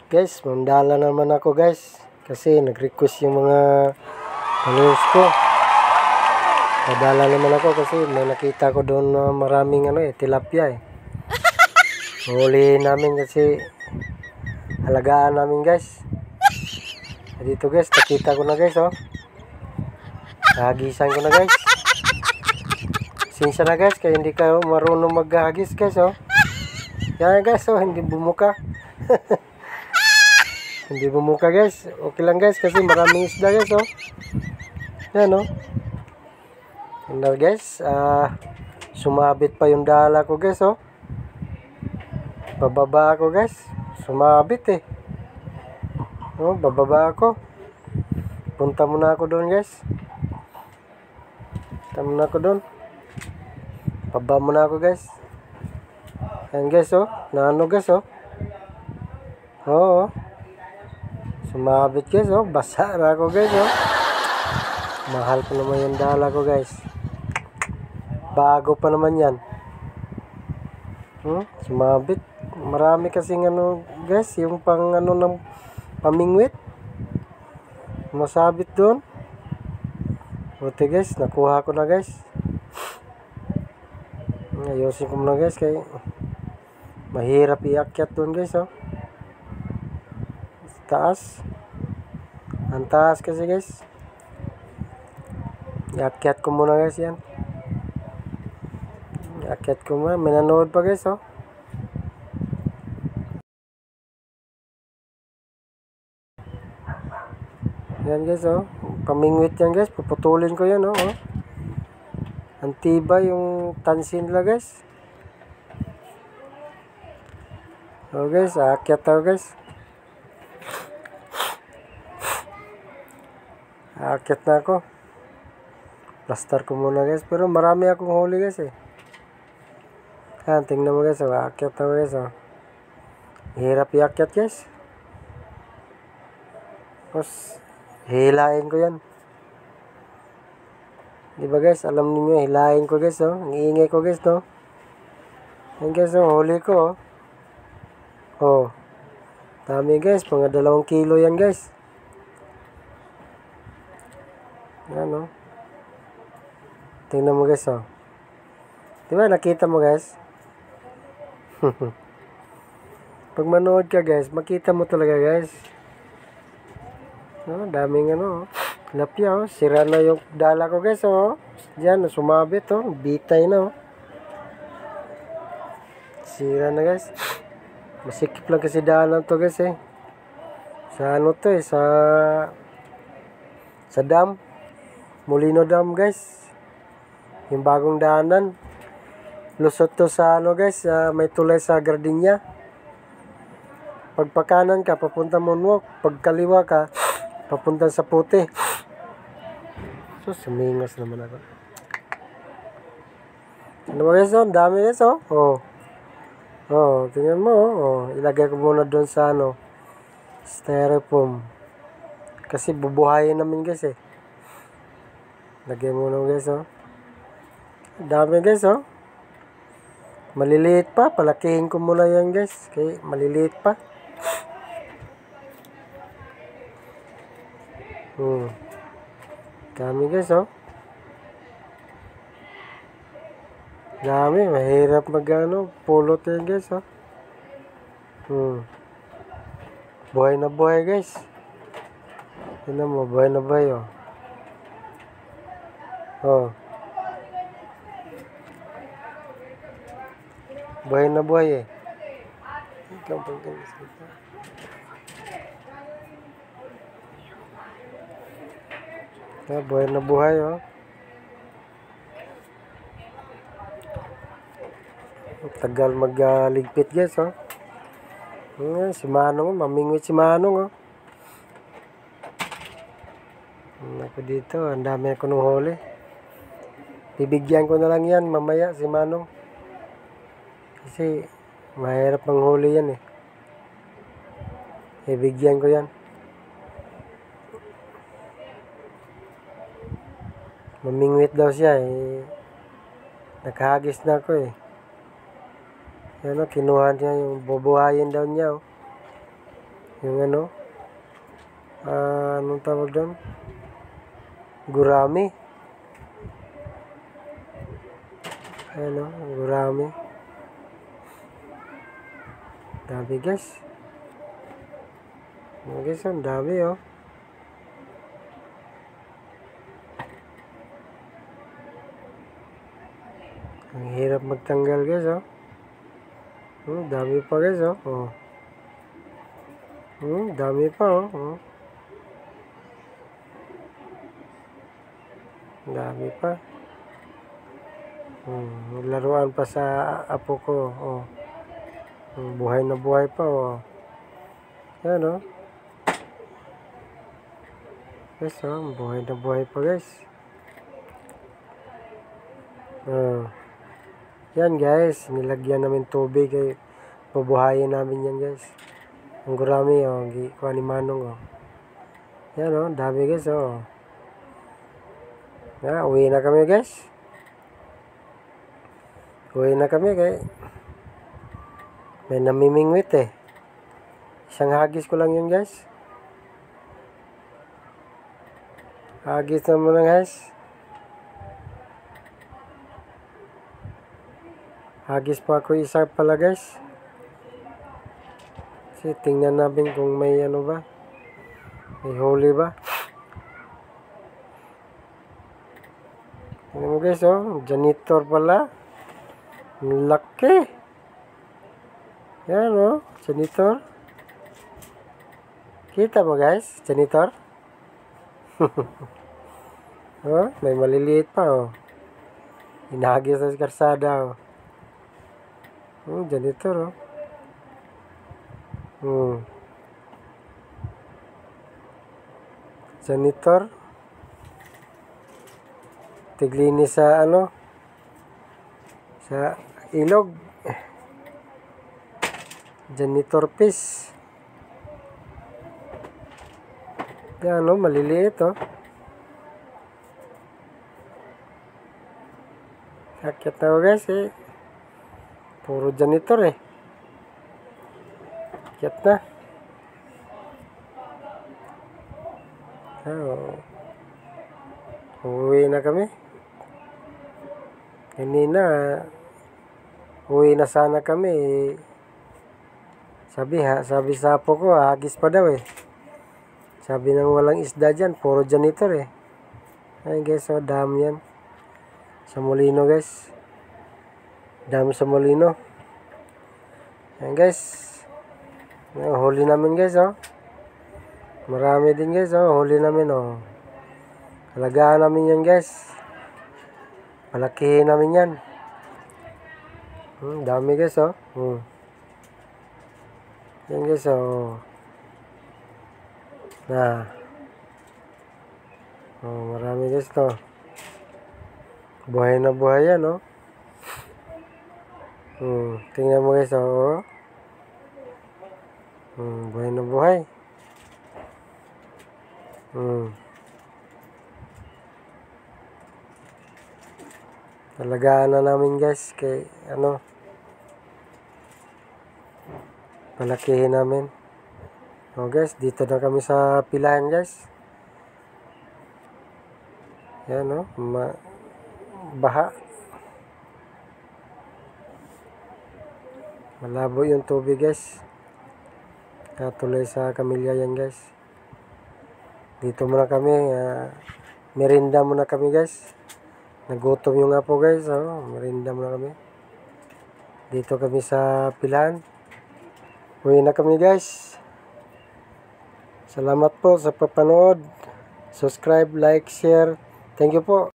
Guys, mandala naman ako guys. Kasi nag-request yung mga followers ko. Mandala naman ako kasi may nakita ko doon na maraming tilapia eh. Huli namin kasi alagaan namin guys. Dito guys, nakita ko na guys oh. Nahagisan ko na guys. Sinsya na guys, kaya hindi ka marunong maghagis guys oh. Yan guys oh, hindi bumuka. Hindi bumuka guys. Okay lang guys kasi maraming isda guys oh. Yan oh. Yan guys, sumabit pa yung dala ko guys oh. Bababa ako guys. Sumabit eh. Oh, bababa ako. Punta muna ako doon guys. Punta muna ako doon. Baba muna ako guys. Yan guys oh. Naano guys oh. Oo. Sumabit guys oh. Basa na ako guys oh. Mahal pa naman yung dala ko guys. Bago pa naman yan. Sumabit. Marami kasing guys. Yung pang ng pamingwit. Masabit doon. Buti guys. Nakuha ko na guys. Ayusin ko muna guys. Kaya mahirap iakyat doon guys oh. Taas. Ang taas kasi guys. Iakyat ko muna guys yan. Iakyat ko muna. May nanood pa guys oh. Yan guys oh. Pamingwit yan guys. Puputulin ko yan oh. Ang tibay yung tansin nila guys. Oh guys, aakyat ako guys. Aakyat na ako. Plaster ko muna guys. Pero marami akong huli guys eh. Yan, tingnan mo guys oh. Aakyat na guys oh. Hirap iakyat guys. Tapos hilahin ko yan. Diba guys, alam niyo hilahin ko guys oh. Ang ingay ko guys no. Yan guys oh, huli ko oh. Oh. Dami guys, mga 2 kilo yan guys. Yan oh. Tingnan mo guys oh. Diba nakita mo guys? Pag manood ka guys, makita mo talaga guys. No, daming tilapia oh. Sira na yung dala ko guys oh. Diyan, sumabit oh. Bitay na oh. Sira na guys. Masikip lang kasi daanan to guys eh. Sa to eh, sa dam. Molino Dam guys. Yung bagong daanan. Lusot to sa guys, may tulay sa Gardenia. Pagpakanan ka, papunta Moonwalk. Pagkaliwa ka, papunta sa Puti. So, sumingos naman ako. Ano ba guys oh? Dami guys oh. Oh. Oh, tingnan mo oh. Ilagay ko muna doon sa styrofoam. Kasi bubuhayin namin guys eh. Lagay muna guys oh. Dami guys oh. Maliliit pa, palakihin ko muna yan guys. Okay, maliliit pa. Dami guys oh. Dami, mahirap pulot yan guys oh. Buhay na buhay guys. Tignan mo, buhay na buhay oh. Oh. Buhay na buhay eh. Buhay na buhay oh. Tagal magligpit guys oh. Si Manong, mamingwit si Manong oh. Ako dito, ang dami ko nung huli. Bibigyan ko na lang yan mamaya si Manong. Kasi mahirap manghuli yan eh. Bibigyan ko yan. Mamingwit daw siya eh. Nakahagis na ako eh. Yan o, kinuha niya yung bubuhayin daw niya o. Yung ano, anong tawag doon? Gurami. Ayan o, gurami. Dami guys. Guys, ang dami oh. Ang hirap magtanggal guys oh. Dami pa guys oh. Dami pa oh. Dami pa. Laruan pa sa apo ko oh. Buhay na buhay pa oh. Yan oh. Guys oh, buhay na buhay pa guys. Yan guys, nilagyan namin tubig kay pabuhayin namin yan guys. Ang gurami oh, kuha ni Manong oh. Yan oh, dami guys oh. Uwi na kami guys. Uwi na kami kay may namimingwit eh. Isang hagis ko lang yun guys. Hagis na muna guys. Hagis pa ako isa pala guys. Kasi tingnan namin kung may ano ba. May huli ba. Tingnan mo guys oh. Janitor pala. Laki. Yan oh. Janitor. Kita mo guys. Janitor. Oh, may maliliit pa oh. Inahagis sa karsada oh. Janitor oh. Janitor. Tiglinis sa ano? Sa ilog. Janitor fish. Yan oh, maliliit oh. Sakit na guys eh. Puro janitor eh. Sakit na. Uwi na kami. Kanina uwi na sana kami. Sabi sa apo ko, hagis pa daw eh. Sabi nang walang isda dyan, puro janitor eh. Ay guys, oh, dam yan. Sa Molino guys. Dam sa Molino. Ayan guys. Huli namin guys oh. Marami din guys oh. Huli namin oh. Alagaan namin yan guys. Palakihin namin yan. Dami guys oh. Yan guys oh. Marami guys to. Buhay na buhay yan oh. Tingnan mo guys oh. Buhay na buhay. Talagaan na namin guys kay ano, palakihin namin. Oh guys, dito na kami sa pilahan guys. Yan oh, baha. Malabo yung tubig guys. Katuloy sa Kamilya yan guys. Dito muna kami, merinda muna kami guys. Nagutom yung apo guys, merinda muna kami. Dito kami sa pilahan. Uwi na kami guys. Salamat po sa papanood. Subscribe, like, share. Thank you po.